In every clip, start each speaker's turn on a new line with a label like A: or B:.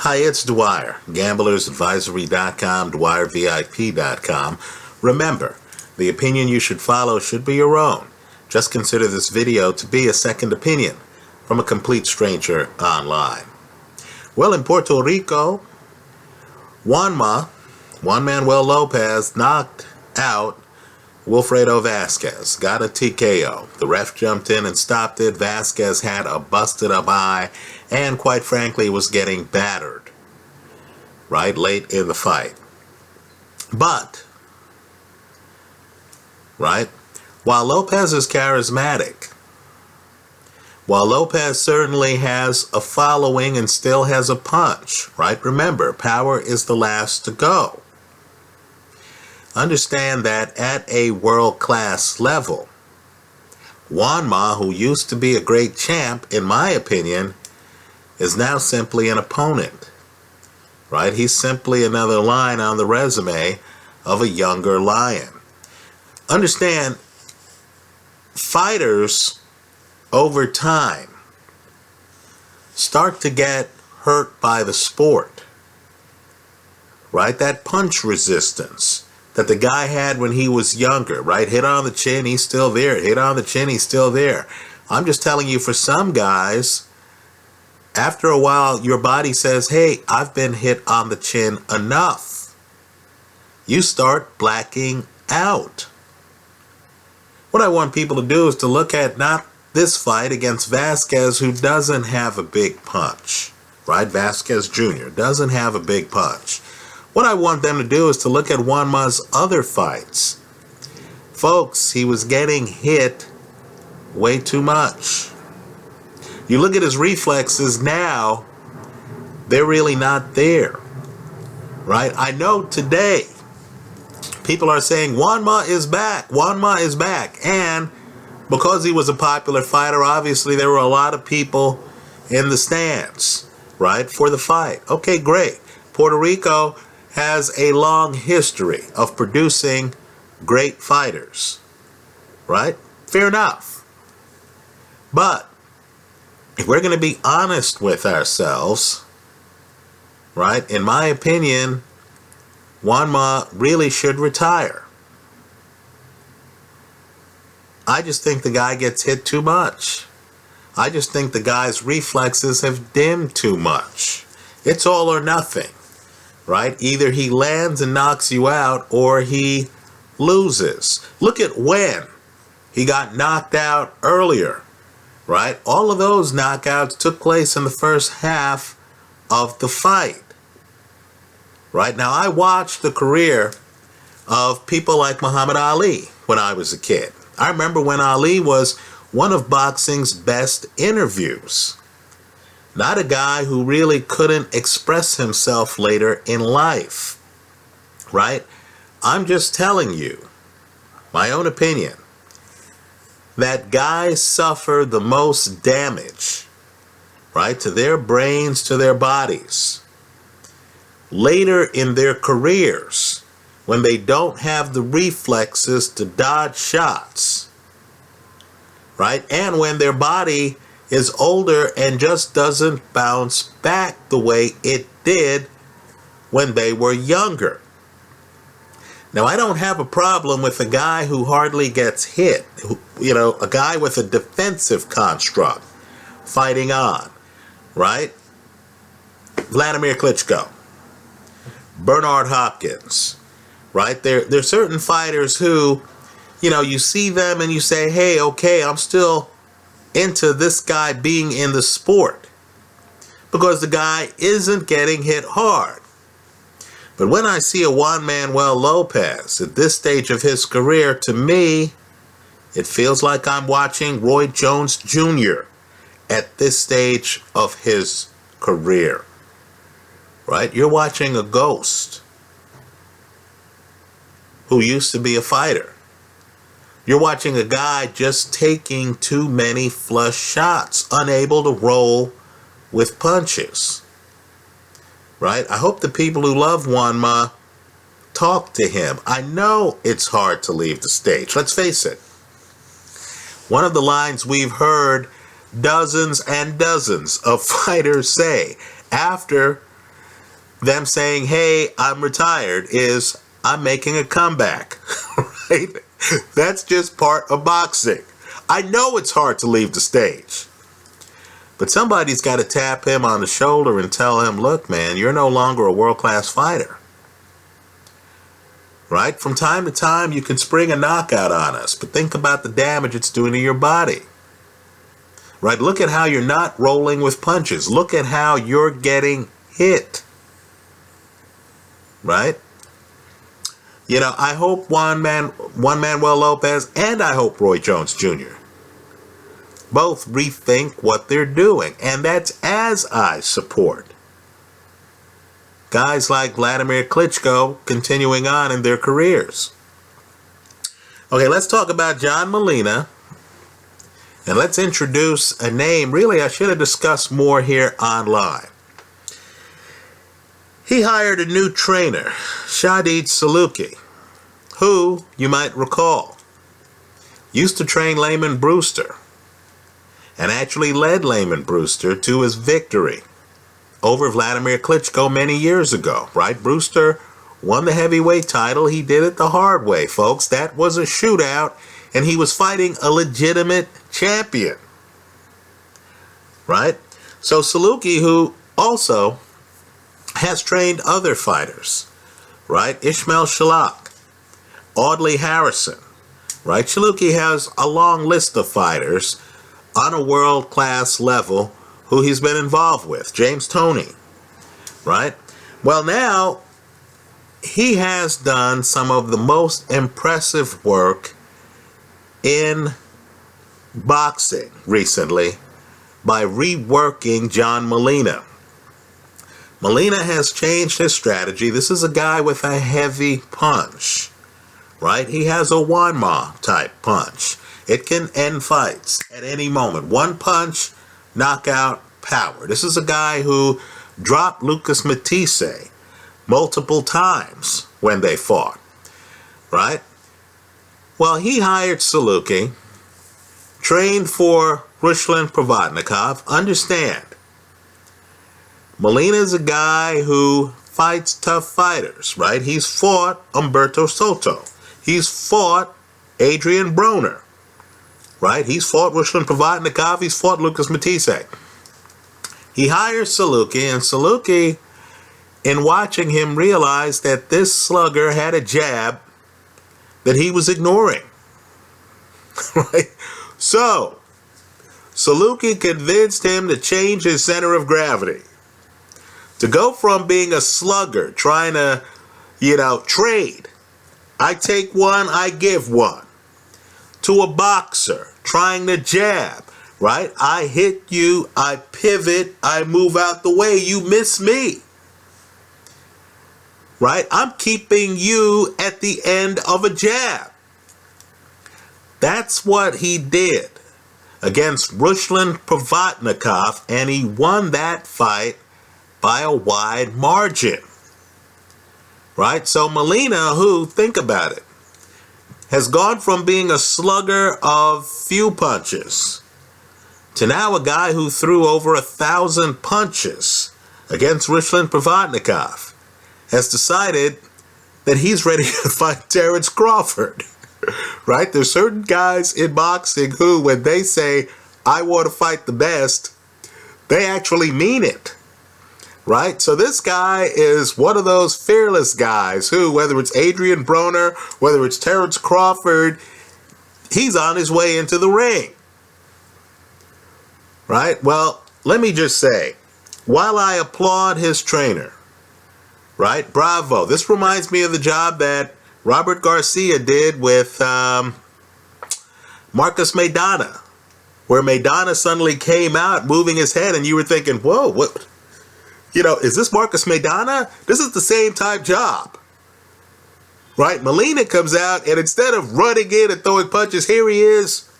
A: Hi, it's Dwyer, gamblersadvisory.com, dwyervip.com. Remember, the opinion you should follow should be your own. Just consider this video to be a second opinion from a complete stranger online. Well, in Puerto Rico, Juan Manuel Lopez knocked out Wilfredo Vasquez, got a TKO. The ref jumped in and stopped it. Vasquez had a busted up eye and, quite frankly, was getting battered right late in the fight. But, right, while Lopez is charismatic, while Lopez certainly has a following and still has a punch, right? Remember, power is the last to go. Understand that at a world-class level, Juan who used to be a great champ, in my opinion, is now simply an opponent, right? He's simply another line on the resume of a younger lion. Understand, fighters over time start to get hurt by the sport, right? That punch resistance that the guy had when he was younger, right? Hit on the chin, he's still there. Hit on the chin, he's still there. I'm just telling you, for some guys, after a while, your body says, hey, I've been hit on the chin enough. You start blacking out. What I want people to do is to look at not this fight against Vasquez, who doesn't have a big punch, right? Vasquez Jr. doesn't have a big punch. What I want them to do is to look at Juanma's other fights. Folks, he was getting hit way too much. You look at his reflexes now, they're really not there, right? I know today people are saying Juanma is back, Juanma is back. And because he was a popular fighter, obviously there were a lot of people in the stands, right, for the fight. Okay, great. Puerto Rico has a long history of producing great fighters, right? Fair enough. But if we're going to be honest with ourselves, right, in my opinion, Juanma really should retire. I just think the guy gets hit too much. I just think the guy's reflexes have dimmed too much. It's all or nothing, right? Either he lands and knocks you out or he loses. Look at when he got knocked out earlier, right? All of those knockouts took place in the first half of the fight, right? Now, I watched the career of people like Muhammad Ali when I was a kid. I remember when Ali was one of boxing's best interviews. Not a guy who really couldn't express himself later in life, right? I'm just telling you, my own opinion, that guys suffer the most damage, right, to their brains, to their bodies, later in their careers, when they don't have the reflexes to dodge shots, right? And when their body is older and just doesn't bounce back the way it did when they were younger. Now, I don't have a problem with a guy who hardly gets hit, a guy with a defensive construct fighting on, right? Vladimir Klitschko, Bernard Hopkins, right? There's certain fighters who, you see them and you say, hey, okay, I'm still into this guy being in the sport because the guy isn't getting hit hard. But when I see a Juan Manuel Lopez at this stage of his career, to me, it feels like I'm watching Roy Jones Jr. at this stage of his career, right? You're watching a ghost who used to be a fighter. You're watching a guy just taking too many flush shots, unable to roll with punches, right? I hope the people who love Juanma talk to him. I know it's hard to leave the stage. Let's face it. One of the lines we've heard dozens and dozens of fighters say after them saying, hey, I'm retired, is I'm making a comeback, right? That's just part of boxing. I know it's hard to leave the stage, but somebody's got to tap him on the shoulder and tell him, look, man, you're no longer a world-class fighter, right? From time to time, you can spring a knockout on us, but think about the damage it's doing to your body, right? Look at how you're not rolling with punches. Look at how you're getting hit, right? You know, I hope Juan Manuel Lopez and I hope Roy Jones Jr. both rethink what they're doing. And that's as I support guys like Vladimir Klitschko continuing on in their careers. Okay, let's talk about John Molina. And let's introduce a name really I should have discussed more here online. He hired a new trainer, Shadid Saluki, who, you might recall, used to train Layman Brewster and actually led Layman Brewster to his victory over Vladimir Klitschko many years ago, right? Brewster won the heavyweight title. He did it the hard way, folks. That was a shootout, and he was fighting a legitimate champion, right? So Saluki, who also has trained other fighters, right? Ishmael Shalak, Audley Harrison, right? Saluki has a long list of fighters on a world-class level who he's been involved with. James Toney, right? Well, now he has done some of the most impressive work in boxing recently by reworking John Molina. Molina has changed his strategy. This is a guy with a heavy punch, right? He has a Wanma type punch. It can end fights at any moment. One punch, knockout, power. This is a guy who dropped Lucas Matisse multiple times when they fought, right? Well, he hired Saluki, trained for Ruslan Provodnikov. Understand, Molina is a guy who fights tough fighters, right? He's fought Humberto Soto. He's fought Adrian Broner, right? He's fought Ruslan Provodnikov. He's fought Lucas Matisse. He hires Saluki, and Saluki, in watching him, realized that this slugger had a jab that he was ignoring, right? So, Saluki convinced him to change his center of gravity, to go from being a slugger, trying to, trade, I take one, I give one, to a boxer, trying to jab, right? I hit you, I pivot, I move out the way, you miss me, right? I'm keeping you at the end of a jab. That's what he did against Ruslan Provodnikov, and he won that fight by a wide margin, right? So Molina, who, think about it, has gone from being a slugger of few punches to now a guy who threw over 1,000 punches against Ruslan Provodnikov, has decided that he's ready to fight Terence Crawford, right? There's certain guys in boxing who, when they say, I want to fight the best, they actually mean it, right? So this guy is one of those fearless guys who, whether it's Adrian Broner, whether it's Terence Crawford, he's on his way into the ring, right? Well, let me just say, while I applaud his trainer, right, bravo. This reminds me of the job that Robert Garcia did with Marcus Maidana, where Maidana suddenly came out moving his head and you were thinking, whoa, what? Is this Marcus Maidana? This is the same type job, right? Molina comes out, and instead of running in and throwing punches, here he is.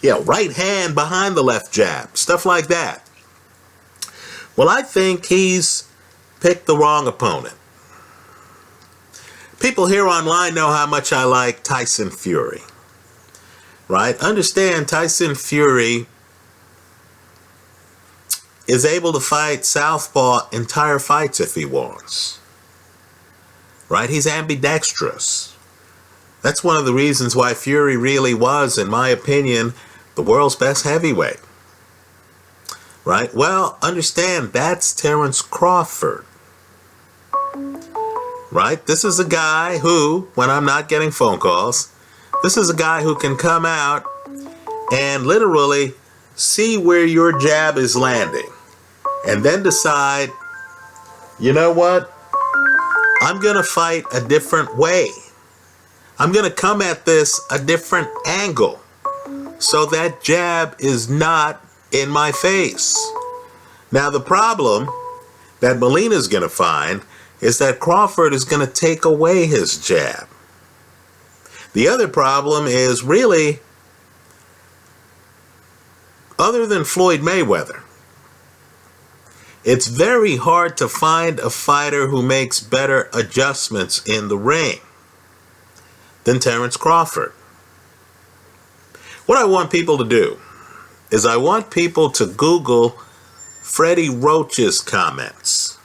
A: Right hand behind the left jab, stuff like that. Well, I think he's picked the wrong opponent. People here online know how much I like Tyson Fury, right? Understand, Tyson Fury is able to fight southpaw entire fights if he wants. Right? He's ambidextrous. That's one of the reasons why Fury really was, in my opinion, the world's best heavyweight. Right? Well, understand, that's Terence Crawford. Right? This is a guy who, when I'm not getting phone calls, this is a guy who can come out and literally see where your jab is landing and then decide, you know what? I'm going to fight a different way. I'm going to come at this a different angle so that jab is not in my face. Now, the problem that Molina's going to find is that Crawford is going to take away his jab. The other problem is really, other than Floyd Mayweather, it's very hard to find a fighter who makes better adjustments in the ring than Terence Crawford. What I want people to do is I want people to Google Freddie Roach's comments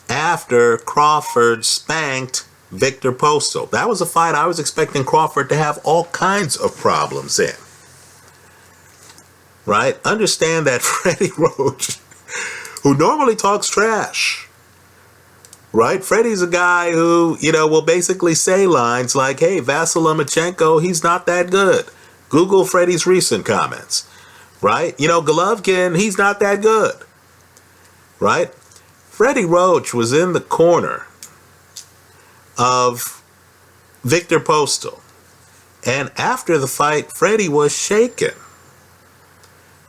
A: after Crawford spanked Victor Postal. That was a fight I was expecting Crawford to have all kinds of problems in. Right? Understand that Freddie Roach, who normally talks trash, right? Freddie's a guy who, will basically say lines like, hey, Vasyl Lomachenko, he's not that good. Google Freddie's recent comments, right? Golovkin, he's not that good, right? Freddie Roach was in the corner of Victor Postal. And after the fight, Freddie was shaken.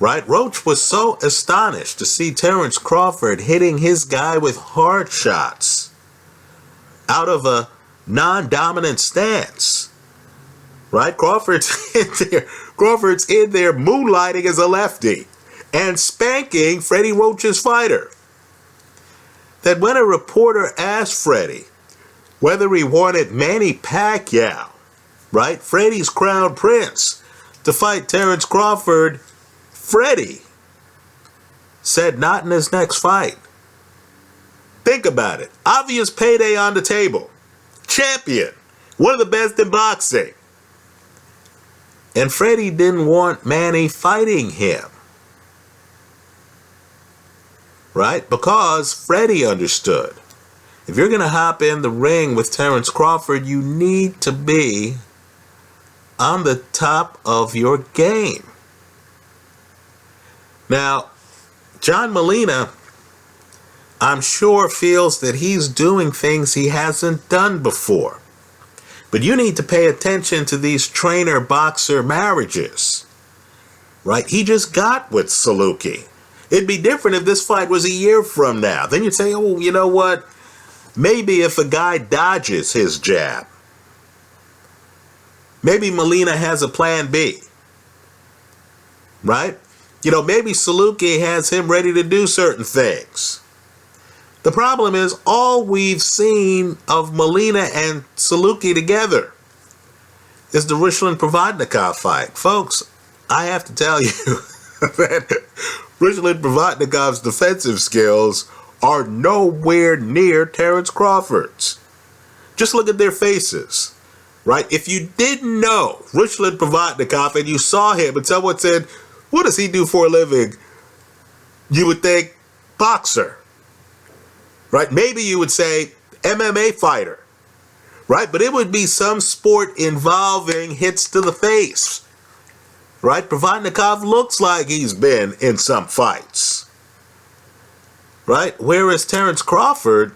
A: Right? Roach was so astonished to see Terence Crawford hitting his guy with hard shots out of a non-dominant stance. Right? Crawford's in there moonlighting as a lefty and spanking Freddie Roach's fighter. That when a reporter asked Freddie whether he wanted Manny Pacquiao, right, Freddie's crown prince, to fight Terence Crawford, Freddie said not in his next fight. Think about it. Obvious payday on the table. Champion. One of the best in boxing. And Freddie didn't want Manny fighting him. Right? Because Freddie understood. If you're going to hop in the ring with Terence Crawford, you need to be on the top of your game. Now, John Molina, I'm sure, feels that he's doing things he hasn't done before. But you need to pay attention to these trainer-boxer marriages. Right? He just got with Saluki. It'd be different if this fight was a year from now. Then you'd say, oh, you know what? Maybe if a guy dodges his jab, maybe Molina has a plan B. Right? Maybe Saluki has him ready to do certain things. The problem is all we've seen of Molina and Saluki together is the Richland-Provodnikov fight. Folks, I have to tell you that Richland-Provodnikov's defensive skills are nowhere near Terence Crawford's. Just look at their faces, right? If you didn't know Richland-Provodnikov and you saw him and someone said, what does he do for a living? You would think boxer, right? Maybe you would say MMA fighter, right? But it would be some sport involving hits to the face, right? Provodnikov looks like he's been in some fights, right? Whereas Terence Crawford,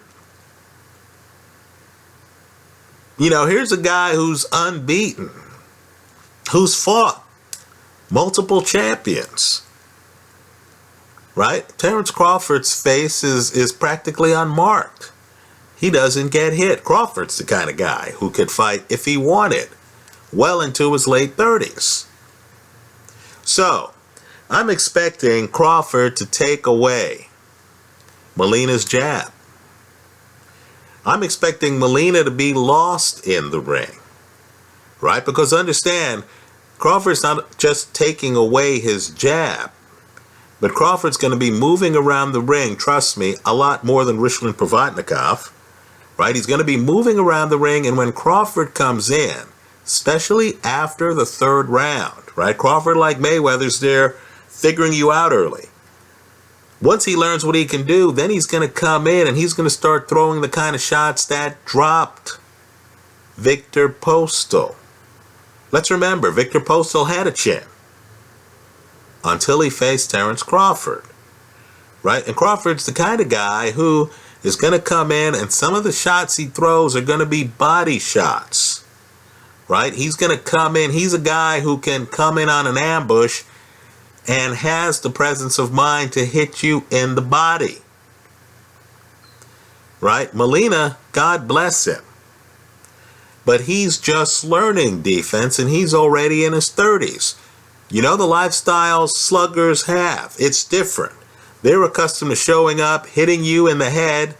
A: here's a guy who's unbeaten, who's fought multiple champions, right? Terence Crawford's face is practically unmarked. He doesn't get hit. Crawford's the kind of guy who could fight if he wanted well into his late 30s. So, I'm expecting Crawford to take away Molina's jab. I'm expecting Molina to be lost in the ring, right? Because understand, Crawford's not just taking away his jab, But Crawford's going to be moving around the ring, trust me, a lot more than Ruslan Provodnikov, right? He's going to be moving around the ring, and when Crawford comes in, especially after the third round, right? Crawford, like Mayweather's there, figuring you out early. Once he learns what he can do, then he's going to come in and he's going to start throwing the kind of shots that dropped Victor Postol. Let's remember, Victor Postol had a chin until he faced Terence Crawford, right? And Crawford's the kind of guy who is going to come in, and some of the shots he throws are going to be body shots, right? He's going to come in. He's a guy who can come in on an ambush and has the presence of mind to hit you in the body, right? Molina, God bless him, but he's just learning defense, and he's already in his 30s. You know the lifestyle sluggers have. It's different. They're accustomed to showing up, hitting you in the head,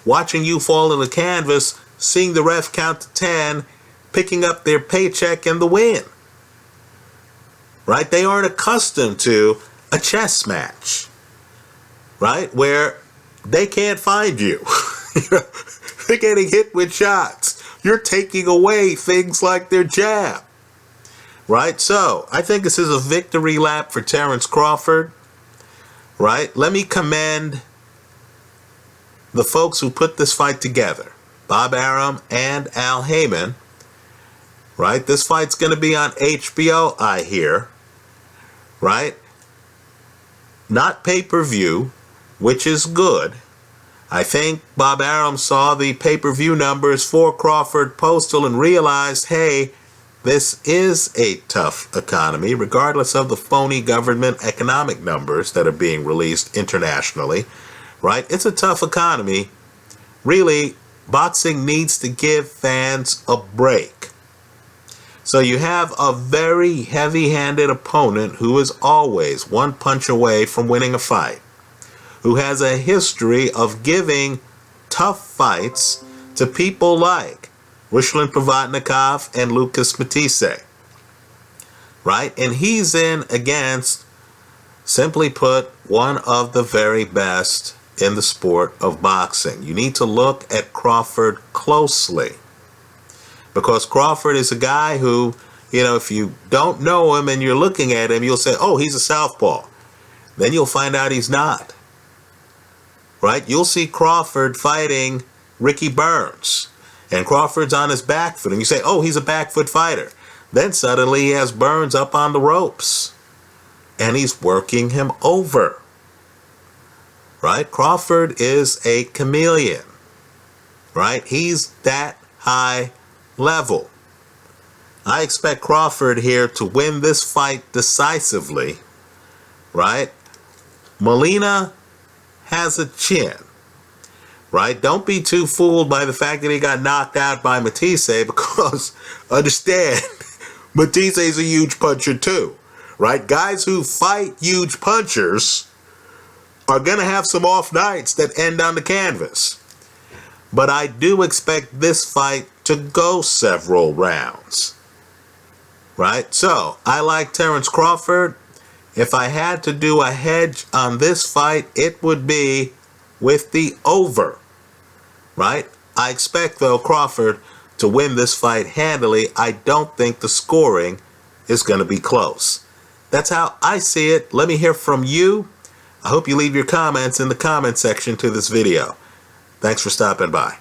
A: watching you fall in the canvas, seeing the ref count to 10, picking up their paycheck and the win. Right? They aren't accustomed to a chess match, right? Where they can't find you. They're getting hit with shots. You're taking away things like their jab. Right? So, I think this is a victory lap for Terence Crawford. Right? Let me commend the folks who put this fight together. Bob Arum and Al Heyman. Right? This fight's going to be on HBO, I hear. Right? Not pay-per-view, which is good. I think Bob Arum saw the pay-per-view numbers for Crawford Postol and realized, hey, this is a tough economy, regardless of the phony government economic numbers that are being released internationally, right? It's a tough economy. Really, boxing needs to give fans a break. So you have a very heavy-handed opponent who is always one punch away from winning a fight, who has a history of giving tough fights to people like Ruslan Provodnikov and Lucas Matisse, right? And he's in against, simply put, one of the very best in the sport of boxing. You need to look at Crawford closely, because Crawford is a guy who, you know, if you don't know him and you're looking at him, you'll say, oh, he's a southpaw. Then you'll find out he's not, right? You'll see Crawford fighting Ricky Burns, and Crawford's on his back foot, and you say, oh, he's a back foot fighter. Then suddenly he has Burns up on the ropes, and he's working him over, right? Crawford is a chameleon, right? He's that high level. I expect Crawford here to win this fight decisively, right? Molina has a chin. Right? Don't be too fooled by the fact that he got knocked out by Matisse, because understand, Matisse is a huge puncher too. Right? Guys who fight huge punchers are going to have some off nights that end on the canvas. But I do expect this fight to go several rounds. Right? So, I like Terence Crawford. If I had to do a hedge on this fight, it would be with the over, right? I expect, though, Crawford to win this fight handily. I don't think the scoring is going to be close. That's how I see it. Let me hear from you. I hope you leave your comments in the comment section to this video. Thanks for stopping by.